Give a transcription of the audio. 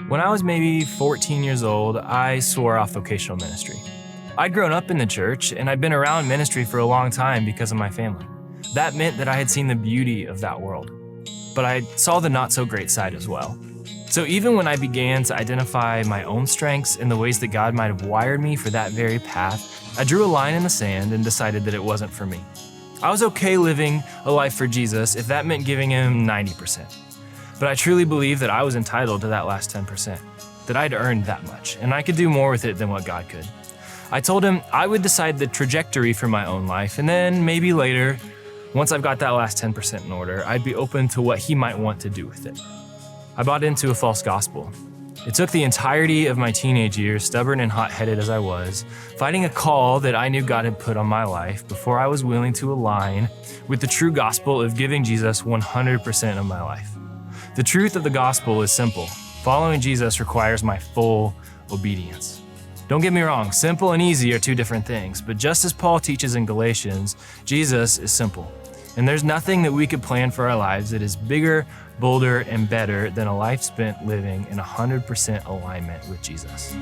When I was maybe 14 years old, I swore off vocational ministry. I'd grown up in the church and I'd been around ministry for a long time because of my family. That meant that I had seen the beauty of that world, but I saw the not so great side as well. So even when I began to identify my own strengths and the ways that God might have wired me for that very path, I drew a line in the sand and decided that it wasn't for me. I was okay living a life for Jesus if that meant giving him 90%. But I truly believe that I was entitled to that last 10%, that I'd earned that much, and I could do more with it than what God could. I told him I would decide the trajectory for my own life, and then maybe later, once I've got that last 10% in order, I'd be open to what he might want to do with it. I bought into a false gospel. It took the entirety of my teenage years, stubborn and hot-headed as I was, fighting a call that I knew God had put on my life before I was willing to align with the true gospel of giving Jesus 100% of my life. The truth of the gospel is simple. Following Jesus requires my full obedience. Don't get me wrong, simple and easy are two different things, but just as Paul teaches in Galatians, Jesus is simple. And there's nothing that we could plan for our lives that is bigger, bolder, and better than a life spent living in 100% alignment with Jesus.